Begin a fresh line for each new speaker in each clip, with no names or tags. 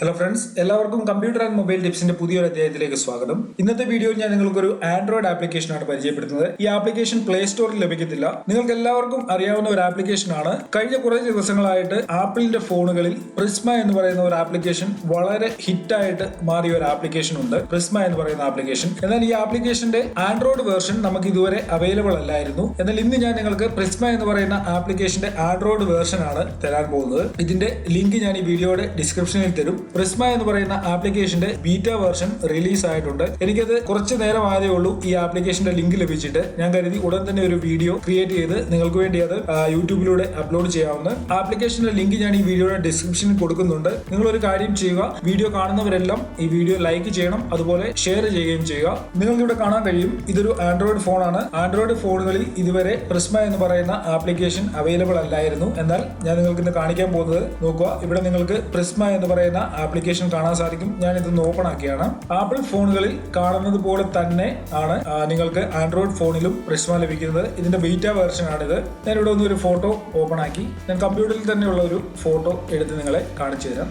Hello friends, എല്ലാവർക്കും computer and mobile ടിപ്സിന്റെ പുതിയൊരു അധ്യായത്തിലേക്ക് സ്വാഗതം. ഇന്നത്തെ വീഡിയോയിൽ ഞാൻ നിങ്ങൾക്കൊരു ആൻഡ്രോയിഡ് ആപ്ലിക്കേഷനാണ് പരിചയപ്പെടുത്തുന്നത്. ഈ ആപ്ലിക്കേഷൻ പ്ലേ സ്റ്റോറിൽ ലഭിക്കത്തില്ല. നിങ്ങൾക്ക് എല്ലാവർക്കും അറിയാവുന്ന ഒരു ആപ്ലിക്കേഷനാണ്. കഴിഞ്ഞ കുറേ ദിവസങ്ങളായിട്ട് ആപ്പിളിന്റെ ഫോണുകളിൽ പ്രിസ്മ എന്ന് പറയുന്ന ഒരു ആപ്ലിക്കേഷൻ വളരെ ഹിറ്റായിട്ട് മാറിയ ഒരു ആപ്ലിക്കേഷൻ ഉണ്ട്, പ്രിസ്മ എന്ന് പറയുന്ന ആപ്ലിക്കേഷൻ. എന്നാൽ ഈ ആപ്ലിക്കേഷന്റെ ആൻഡ്രോയിഡ് വേർഷൻ നമുക്ക് ഇതുവരെ അവൈലബിൾ അല്ലായിരുന്നു. എന്നാൽ ഇന്ന് ഞാൻ നിങ്ങൾക്ക് പ്രിസ്മ എന്ന് പറയുന്ന ആപ്ലിക്കേഷന്റെ ആൻഡ്രോയിഡ് വേർഷൻ ആണ് തരാൻ പോകുന്നത്. ഇതിന്റെ ലിങ്ക് ഞാൻ ഈ വീഡിയോയുടെ ഡിസ്ക്രിപ്ഷനിൽ തരും. പ്രിസ്മ എന്ന് പറയുന്ന ആപ്ലിക്കേഷന്റെ ബീറ്റ വേർഷൻ റിലീസ് ആയിട്ടുണ്ട്. എനിക്കത് കുറച്ച് നേരം ആയതേ ഉള്ളൂ ഈ ആപ്ലിക്കേഷന്റെ ലിങ്ക് ലഭിച്ചിട്ട്. ഞാൻ കരുതി ഉടൻ തന്നെ ഒരു വീഡിയോ ക്രിയേറ്റ് ചെയ്ത് നിങ്ങൾക്ക് വേണ്ടി അത് യൂട്യൂബിലൂടെ അപ്ലോഡ് ചെയ്യാവുന്ന. ആപ്ലിക്കേഷന്റെ ലിങ്ക് ഞാൻ ഈ വീഡിയോയുടെ ഡിസ്ക്രിപ്ഷനിൽ കൊടുക്കുന്നുണ്ട്. നിങ്ങൾ ഒരു കാര്യം ചെയ്യുക, വീഡിയോ കാണുന്നവരെല്ലാം ഈ വീഡിയോ ലൈക്ക് ചെയ്യണം, അതുപോലെ ഷെയർ ചെയ്യുകയും ചെയ്യുക. നിങ്ങൾക്ക് ഇവിടെ കാണാൻ കഴിയും, ഇതൊരു ആൻഡ്രോയിഡ് ഫോണാണ്. ആൻഡ്രോയിഡ് ഫോണുകളിൽ ഇതുവരെ പ്രിസ്മ എന്ന് പറയുന്ന ആപ്ലിക്കേഷൻ അവൈലബിൾ അല്ലായിരുന്നു. എന്നാൽ ഞാൻ നിങ്ങൾക്ക് ഇന്ന് കാണിക്കാൻ പോകുന്നത് നോക്കുക. ഇവിടെ നിങ്ങൾക്ക് പ്രിസ്മ എന്ന് പറയുന്ന ആപ്ലിക്കേഷൻ കാണാൻ സാധിക്കും. ഞാൻ ഇതൊന്ന് ഓപ്പൺ ആക്കിയാണ്. ആപ്പിൾ ഫോണുകളിൽ കാണുന്നത് പോലെ തന്നെ ആണ് നിങ്ങൾക്ക് ആൻഡ്രോയിഡ് ഫോണിലും പ്രിസ്മ ലഭിക്കുന്നത്. ഇതിന്റെ ബീറ്റ വേർഷൻ ആണിത്. ഞാൻ ഇവിടെ ഒന്ന് ഒരു ഫോട്ടോ ഓപ്പൺ ആക്കി ഞാൻ കമ്പ്യൂട്ടറിൽ തന്നെയുള്ള ഒരു ഫോട്ടോ എടുത്ത് നിങ്ങളെ കാണിച്ചു തരാം.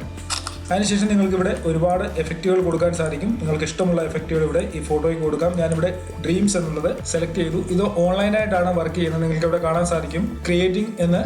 അതിനുശേഷം നിങ്ങൾക്ക് ഇവിടെ ഒരുപാട് എഫക്റ്റുകൾ കൊടുക്കാൻ സാധിക്കും. നിങ്ങൾക്ക് ഇഷ്ടമുള്ള എഫക്റ്റുകൾ ഇവിടെ ഈ ഫോട്ടോയ്ക്ക് കൊടുക്കാം. ഞാനിവിടെ ഡ്രീംസ് എന്നുള്ളത് സെലക്ട് ചെയ്തു. ഇത് ഓൺലൈനായിട്ടാണ് വർക്ക് ചെയ്യുന്നത്. നിങ്ങൾക്ക് ഇവിടെ കാണാൻ സാധിക്കും ക്രിയേറ്റിംഗ് എന്ന്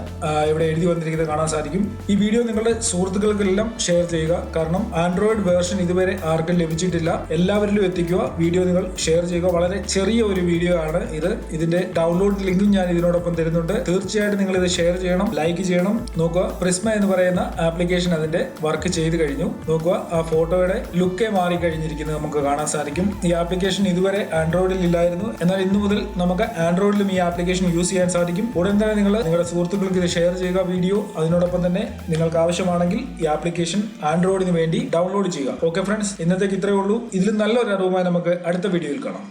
ഇവിടെ എഴുതി വന്നിരിക്കുന്നത് കാണാൻ സാധിക്കും. ഈ വീഡിയോ നിങ്ങളുടെ സുഹൃത്തുക്കൾക്കെല്ലാം ഷെയർ ചെയ്യുക. കാരണം ആൻഡ്രോയിഡ് വേർഷൻ ഇതുവരെ ആർക്കും ലഭിച്ചിട്ടില്ല. എല്ലാവരിലും എത്തിക്കുക. വീഡിയോ നിങ്ങൾ ഷെയർ ചെയ്യുക. വളരെ ചെറിയ ഒരു വീഡിയോ ആണ് ഇത്. ഇതിന്റെ ഡൗൺലോഡ് ലിങ്കും ഞാൻ ഇതിനോടൊപ്പം തരുന്നുണ്ട്. തീർച്ചയായിട്ടും നിങ്ങൾ ഇത് ഷെയർ ചെയ്യണം, ലൈക്ക് ചെയ്യണം. നോക്കുക, പ്രിസ്മ എന്ന് പറയുന്ന ആപ്ലിക്കേഷൻ അതിന്റെ വർക്ക് ചെയ്ത് കഴിഞ്ഞു. നോക്കുക, ആ ഫോട്ടോയുടെ ലുക്കേ മാറി കഴിഞ്ഞിരിക്കുന്നത് നമുക്ക് കാണാൻ സാധിക്കും. ഈ ആപ്ലിക്കേഷൻ ഇതുവരെ ആൻഡ്രോയിഡിൽ ഇല്ലായിരുന്നു. എന്നാൽ ഇന്നു മുതൽ നമുക്ക് ആൻഡ്രോയിഡിലും ഈ ആപ്ലിക്കേഷൻ യൂസ് ചെയ്യാൻ സാധിക്കും. ഉടൻ തന്നെ നിങ്ങൾ നിങ്ങളുടെ സുഹൃത്തുക്കൾക്ക് ഇത് ഷെയർ ചെയ്യുക വീഡിയോ. അതിനോടൊപ്പം തന്നെ നിങ്ങൾക്ക് ആവശ്യമാണെങ്കിൽ ഈ ആപ്ലിക്കേഷൻ ആൻഡ്രോയിഡിന് വേണ്ടി ഡൗൺലോഡ് ചെയ്യുക. ഓക്കെ ഫ്രണ്ട്സ്, ഇന്നത്തേക്ക് ഇത്രയേ ഉള്ളൂ. ഇതിലും നല്ലൊരു അറിവുമായി നമുക്ക് അടുത്ത വീഡിയോയിൽ കാണാം.